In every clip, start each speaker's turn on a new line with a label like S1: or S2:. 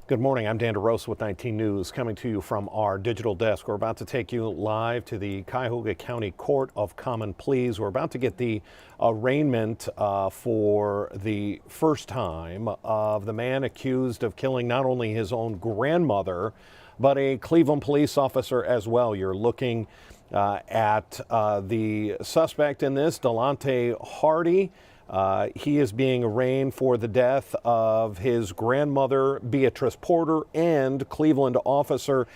S1: Good morning. I'm Dan DeRosa with 19 News, coming to you from our digital desk. We're about to take you live to the Cuyahoga County Court of Common Pleas. We're about to get the arraignment for the first time of the man accused of killing not only his own grandmother, but a Cleveland police officer as well. You're looking at the suspect in this, Delonte Hardy. He is being arraigned for the death of his grandmother, Beatrice Porter, and Cleveland Officer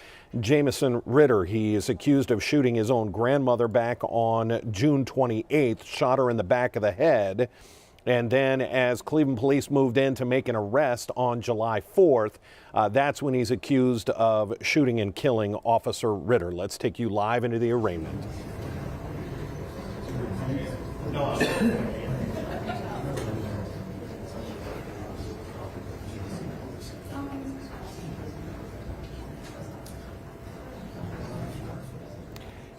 S1: Jamieson Ritter. He is accused of shooting his own grandmother back on June 28th, shot her in the back of the head. And then as Cleveland police moved in to make an arrest on July 4th, that's when he's accused of shooting and killing Officer Ritter. Let's take you live into the arraignment.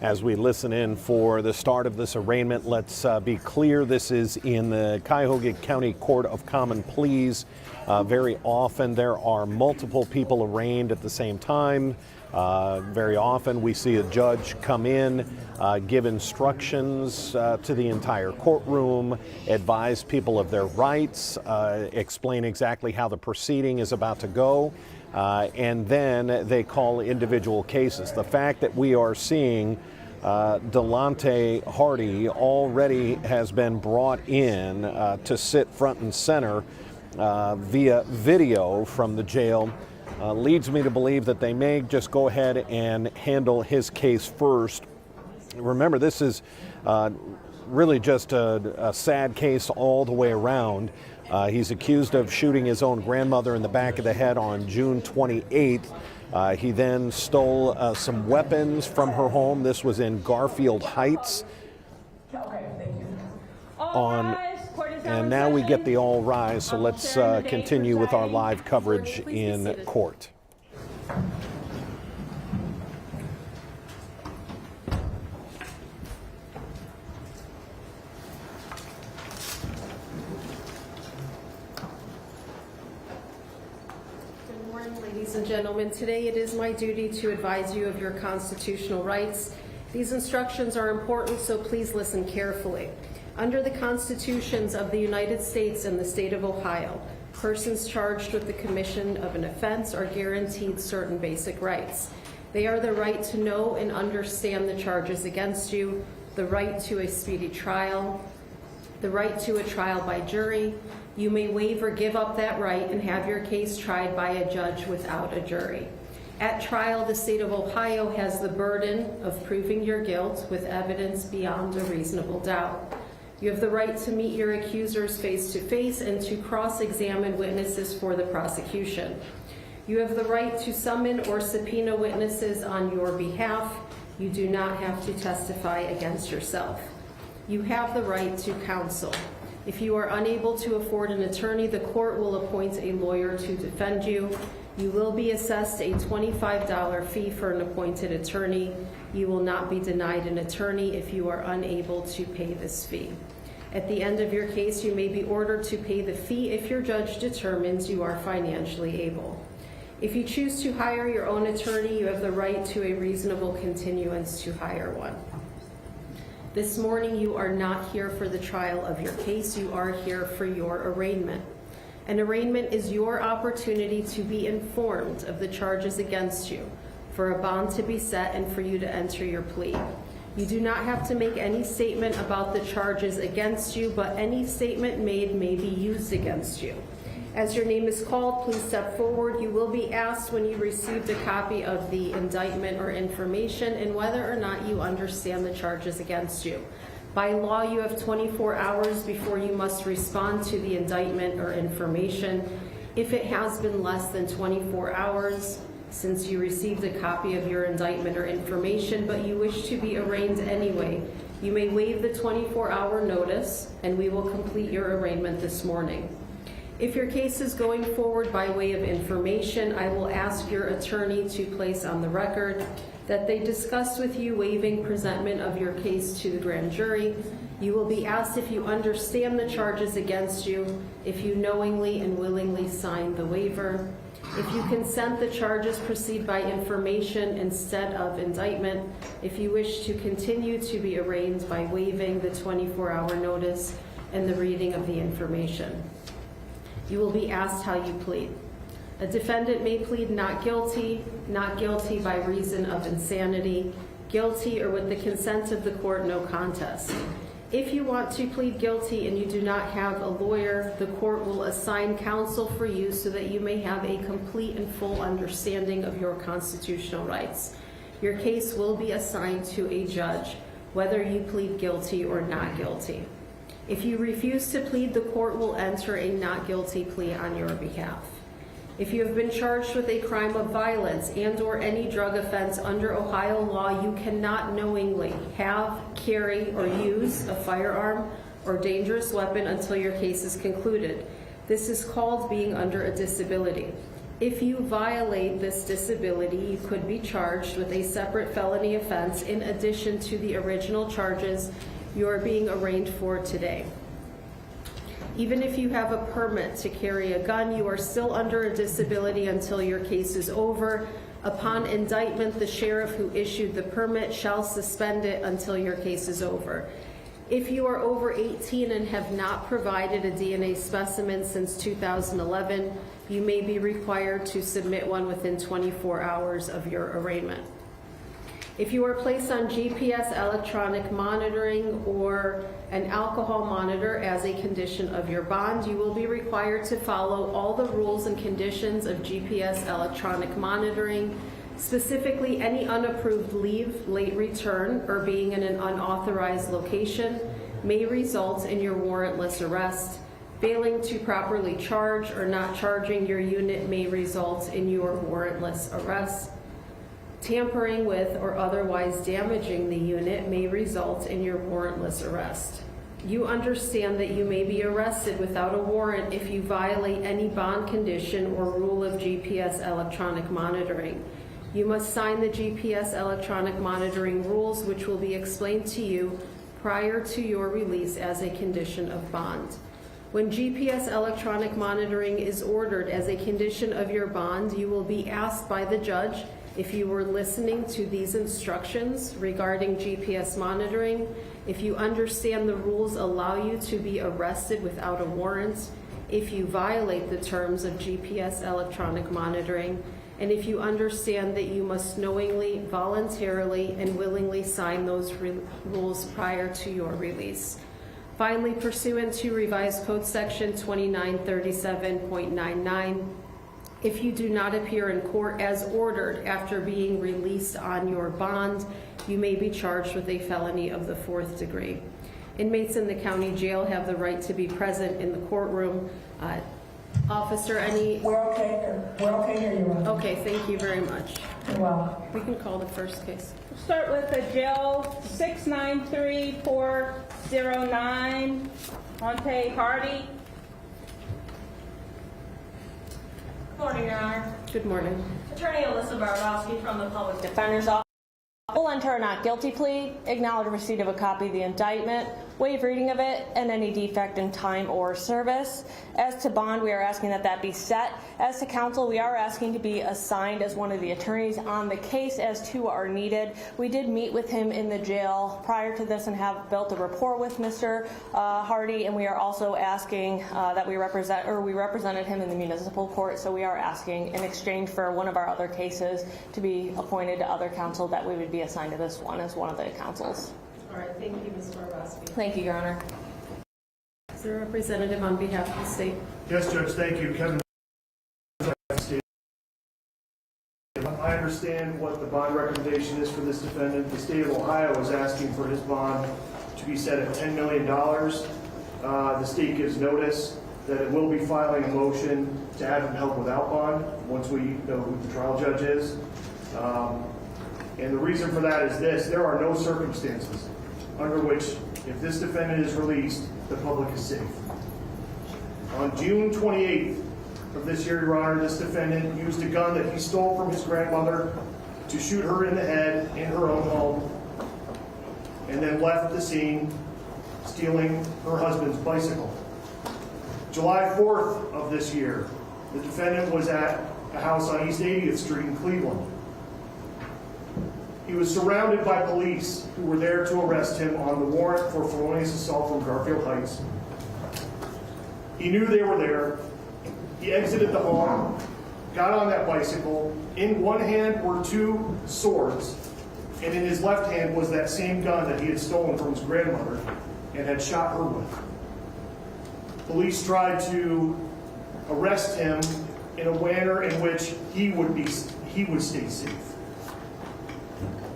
S1: As we listen in for the start of this arraignment, let's be clear, this is in the Cuyahoga County Court of Common Pleas. Very often there are multiple people arraigned at the same time. Very often we see a judge come in, give instructions to the entire courtroom, advise people of their rights, explain exactly how the proceeding is about to go, and then they call individual cases. The fact that we are seeing Delonte Hardy already has been brought in to sit front and center via video from the jail leads me to believe that they may just go ahead and handle his case first. Remember, this is really just a sad case all the way around. He's accused of shooting his own grandmother in the back of the head on June 28th. He then stole some weapons from her home. This was in Garfield Heights. And now we get the all rise, so let's continue with our live coverage in court.
S2: Ladies and gentlemen, today it is my duty to advise you of your constitutional rights. These instructions are important, so please listen carefully. Under the constitutions of the United States and the state of Ohio, persons charged with the commission of an offense are guaranteed certain basic rights. They are the right to know and understand the charges against you, the right to a speedy trial, the right to a trial by jury. You may waive or give up that right and have your case tried by a judge without a jury. At trial, the state of Ohio has the burden of proving your guilt with evidence beyond a reasonable doubt. You have the right to meet your accusers face to face and to cross-examine witnesses for the prosecution. You have the right to summon or subpoena witnesses on your behalf. You do not have to testify against yourself. You have the right to counsel. If you are unable to afford an attorney, the court will appoint a lawyer to defend you. You will be assessed a $25 fee for an appointed attorney. You will not be denied an attorney if you are unable to pay this fee. At the end of your case, you may be ordered to pay the fee if your judge determines you are financially able. If you choose to hire your own attorney, you have the right to a reasonable continuance to hire one. This morning, you are not here for the trial of your case. You are here for your arraignment. An arraignment is your opportunity to be informed of the charges against you, for a bond to be set, and for you to enter your plea. You do not have to make any statement about the charges against you, but any statement made may be used against you. As your name is called, please step forward. You will be asked when you received a copy of the indictment or information and whether or not you understand the charges against you. By law, you have 24 hours before you must respond to the indictment or information. If it has been less than 24 hours since you received a copy of your indictment or information, but you wish to be arraigned anyway, you may waive the 24-hour notice and we will complete your arraignment this morning. If your case is going forward by way of information, I will ask your attorney to place on the record that they discussed with you waiving presentment of your case to the grand jury. You will be asked if you understand the charges against you, if you knowingly and willingly signed the waiver. If you consent, the charges proceed by information instead of indictment. If you wish to continue to be arraigned by waiving the 24-hour notice and the reading of the information. You will be asked how you plead. A defendant may plead not guilty by reason of insanity, guilty, or with the consent of the court, no contest. If you want to plead guilty and you do not have a lawyer, the court will assign counsel for you so that you may have a complete and full understanding of your constitutional rights. Your case will be assigned to a judge, whether you plead guilty or not guilty. If you refuse to plead, the court will enter a not guilty plea on your behalf. If you have been charged with a crime of violence and/or any drug offense under Ohio law, you cannot knowingly have, carry, or use a firearm or dangerous weapon until your case is concluded. This is called being under a disability. If you violate this disability, you could be charged with a separate felony offense in addition to the original charges you are being arraigned for today. Even if you have a permit to carry a gun, you are still under a disability until your case is over. Upon indictment, the sheriff who issued the permit shall suspend it until your case is over. If you are over 18 and have not provided a DNA specimen since 2011, you may be required to submit one within 24 hours of your arraignment. If you are placed on GPS electronic monitoring or an alcohol monitor as a condition of your bond, you will be required to follow all the rules and conditions of GPS electronic monitoring, specifically any unapproved leave, late return, or being in an unauthorized location may result in your warrantless arrest. Failing to properly charge or not charging your unit may result in your warrantless arrest. Tampering with or otherwise damaging the unit may result in your warrantless arrest. You understand that you may be arrested without a warrant if you violate any bond condition or rule of GPS electronic monitoring. You must sign the GPS electronic monitoring rules, which will be explained to you prior to your release as a condition of bond. When GPS electronic monitoring is ordered as a condition of your bond, you will be asked by the judge if you were listening to these instructions regarding GPS monitoring, if you understand the rules allow you to be arrested without a warrant, if you violate the terms of GPS electronic monitoring, and if you understand that you must knowingly, voluntarily, and willingly sign those rules prior to your release. Finally, pursuant to Revised Code Section 2937.99, if you do not appear in court as ordered after being released on your bond, you may be charged with a felony of the 4th degree. Inmates in the county jail have the right to be present in the courtroom. Officer, any?
S3: We're okay here, Your Honor.
S2: Okay, thank you very much.
S3: You're welcome.
S2: We can call the first case.
S4: We'll start with the jail 693409, Monte Hardy.
S5: Good morning, Your Honor.
S2: Good morning.
S5: Attorney Alyssa Bardowski from the Public
S4: Defender's Office will enter a not guilty plea, acknowledge receipt of a copy of the indictment, waive reading of it, and any defect in time or service. As to bond, we are asking that that be set. As to counsel, we are asking to be assigned as one of the attorneys on the case as two are needed. We did meet with him in the jail prior to this and have built a rapport with Mr. Hardy, and we are also asking that we represented him in the municipal court, so we are asking in exchange for one of our other cases to be appointed to other counsel that we would be assigned to this one as one of the counsels.
S2: All right, thank you, Ms. Barbowski.
S4: Thank you, Your Honor.
S2: Is there a representative on behalf of the state?
S6: Yes, Judge, thank you. Kevin. I understand what the bond recommendation is for this defendant. The state of Ohio is asking for his bond to be set at $10 million. The state gives notice that it will be filing a motion to have him held without bond once we know who the trial judge is. And the reason for that is this: there are no circumstances under which, if this defendant is released, the public is safe. On June 28th of this year, Your Honor, this defendant used a gun that he stole from his grandmother to shoot her in the head in her own home, and then left the scene stealing her husband's bicycle. July 4th of this year, the defendant was at a house on East 80th Street in Cleveland. He was surrounded by police who were there to arrest him on the warrant for felonious assault from Garfield Heights. He knew they were there. He exited the home, got on that bicycle. In one hand were 2 swords, and in his left hand was that same gun that he had stolen from his grandmother and had shot her with. Police tried to arrest him in a manner in which he would stay safe.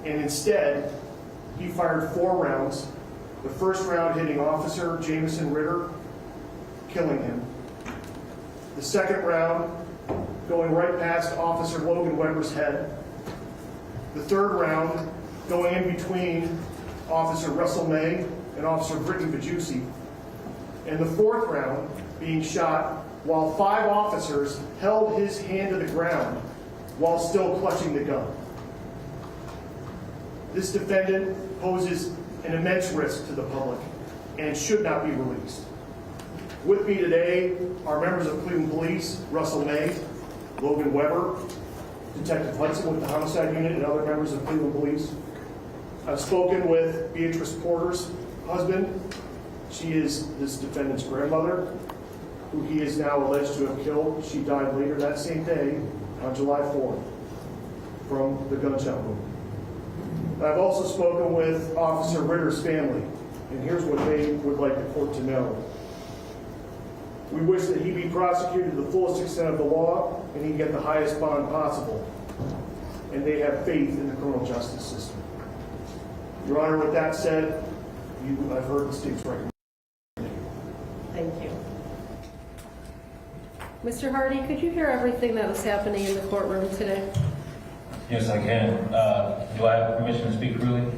S6: And instead, he fired 4 rounds, the first round hitting Officer Jamieson Ritter, killing him. The second round going right past Officer Logan Weber's head. The third round going in between Officer Russell May and Officer Brittany Bajussi. And the fourth round being shot while 5 officers held his hand to the ground while still clutching the gun. This defendant poses an immense risk to the public and should not be released. With me today are members of Cleveland Police, Russell May, Logan Weber, Detective Hudson with the Homicide Unit, and other members of Cleveland Police. I've spoken with Beatrice Porter's husband. She is this defendant's grandmother, who he is now alleged to have killed. She died later that same day, on July 4th, from the gunshot wound. I've also spoken with Officer Ritter's family, and here's what they would like the court to know. We wish that he be prosecuted to the fullest extent of the law and he get the highest bond possible. And they have faith in the criminal justice system. Your Honor, with that said, I've heard the state's recommendation.
S2: Thank you. Mr. Hardy, could you hear everything that was happening in the courtroom today?
S7: Yes, I can. Do I have permission to speak freely?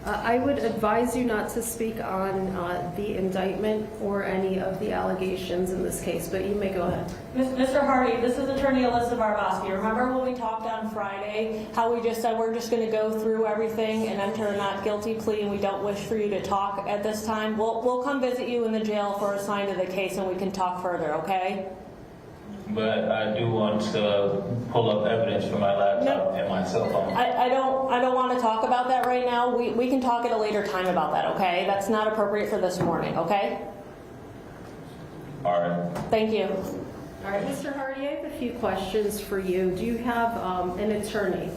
S2: I would advise you not to speak on the indictment or any of the allegations in this case, but you may go ahead.
S4: Mr. Hardy, this is Attorney Alyssa Barbosky. Remember when we talked on Friday, how we just said we're just going to go through everything and enter a not guilty plea and we don't wish for you to talk at this time? We'll come visit you in the jail for a sign of the case and we can talk further, okay?
S7: But I do want to pull up evidence from my laptop and my cell phone.
S4: I don't want to talk about that right now. We can talk at a later time about that, okay? That's not appropriate for this morning, okay?
S7: All right.
S4: Thank you.
S2: All right, Mr. Hardy, I have a few questions for you. Do you have an attorney?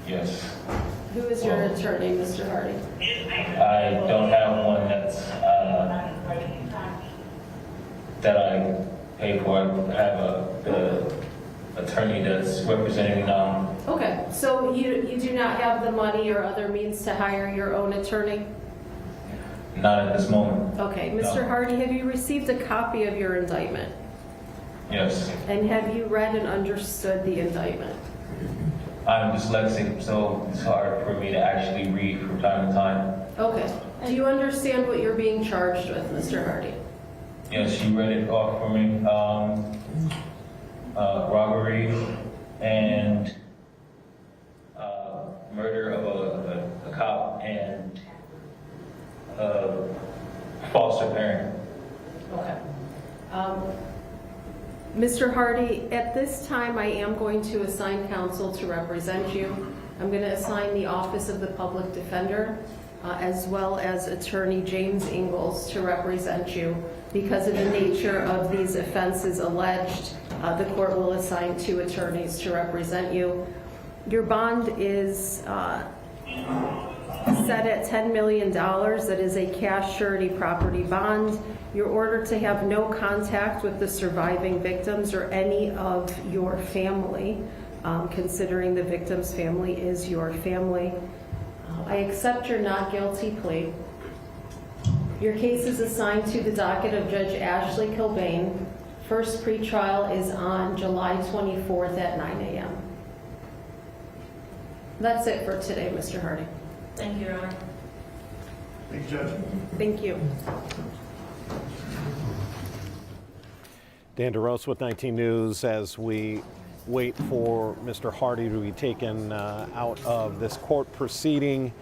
S7: Yes.
S2: Who is your attorney, Mr. Hardy?
S7: I don't have one that's that I pay for. I have the attorney that's representing me now.
S2: Okay, so you do not have the money or other means to hire your own attorney?
S7: Not at this moment.
S2: Okay, Mr.
S7: No.
S2: Hardy, have you received a copy of your indictment?
S7: Yes.
S2: And have you read and understood the indictment?
S7: I'm dyslexic, so it's hard for me to actually read from time to time.
S2: Okay. Do you understand what you're being charged with, Mr. Hardy?
S7: Yes, she read it off for me. Robbery and murder of a cop and foster parent.
S2: Okay. Mr. Hardy, at this time, I am going to assign counsel to represent you. I'm going to assign the Office of the Public Defender, as well as Attorney James Ingalls to represent you. Because of the nature of these offenses alleged, the court will assign 2 attorneys to represent you. Your bond is set at $10 million. That is a cash surety property bond. You're ordered to have no contact with the surviving victims or any of your family, considering the victim's family is your family. I accept your not guilty plea. Your case is assigned to the docket of Judge Ashley Kilbane. First pretrial is on July 24th at 9 a.m. That's it for today, Mr. Hardy.
S5: Thank you, Your Honor.
S6: Thank you, Judge.
S2: Thank you.
S1: Dan DeRose with 19 News as we wait for Mr. Hardy to be taken out of this court proceeding.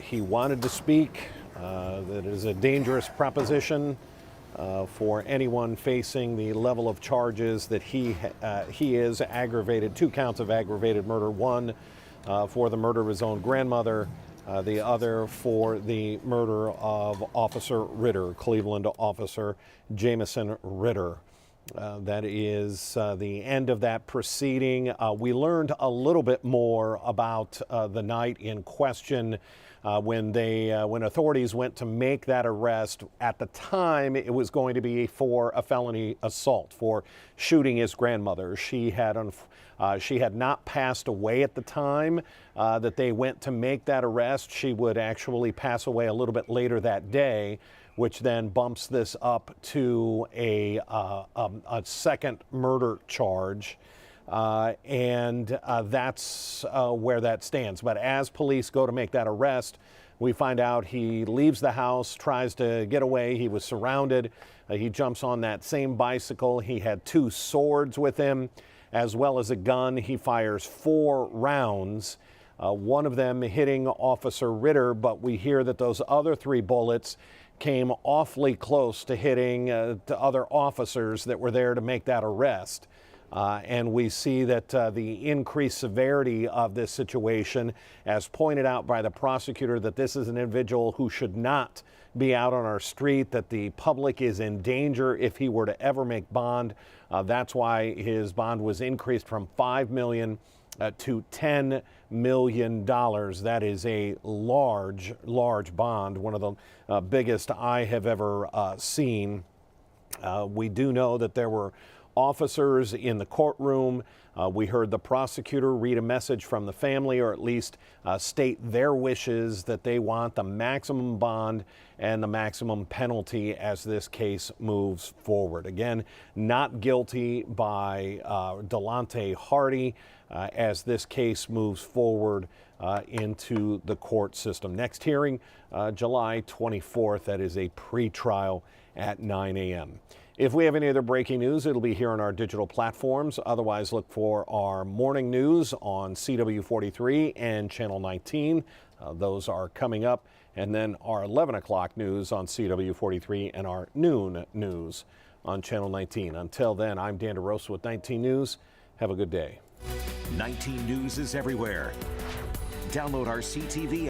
S1: He wanted to speak. That is a dangerous proposition. for anyone facing the level of charges that he is aggravated, 2 counts of aggravated murder, one for the murder of his own grandmother, the other for the murder of Officer Ritter, Cleveland Officer Jamieson Ritter. That is the end of that proceeding. We learned a little bit more about the night in question when authorities went to make that arrest. At the time, it was going to be for a felony assault for shooting his grandmother. She had not passed away at the time that they went to make that arrest. She would actually pass away a little bit later that day, which then bumps this up to a second murder charge. And that's where that stands. But as police go to make that arrest, we find out he leaves the house, tries to get away. He was surrounded. He jumps on that same bicycle. He had 2 swords with him, as well as a gun. He fires 4 rounds, one of them hitting Officer Ritter, but we hear that those other 3 bullets came awfully close to hitting to other officers that were there to make that arrest. And we see that the increased severity of this situation, as pointed out by the prosecutor, that this is an individual who should not be out on our street, that the public is in danger if he were to ever make bond. That's why his bond was increased from $5 million to $10 million. That is a large, large bond, one of the biggest I have ever seen. We do know that there were officers in the courtroom. We heard the prosecutor read a message from the family, or at least state their wishes that they want the maximum bond and the maximum penalty as this case moves forward. Again, not guilty by Delonte Hardy as this case moves forward into the court system. Next hearing, July 24th. That is a pretrial at 9 a.m. If we have any other breaking news, it'll be here on our digital platforms. Otherwise, look for our morning news on CW43 and Channel 19. Those are coming up. And then our 11 o'clock news on CW43 and our noon news on Channel 19. Until then, I'm Dan DeRosa with 19 News. Have a good day.
S8: 19 News is everywhere. Download our CTV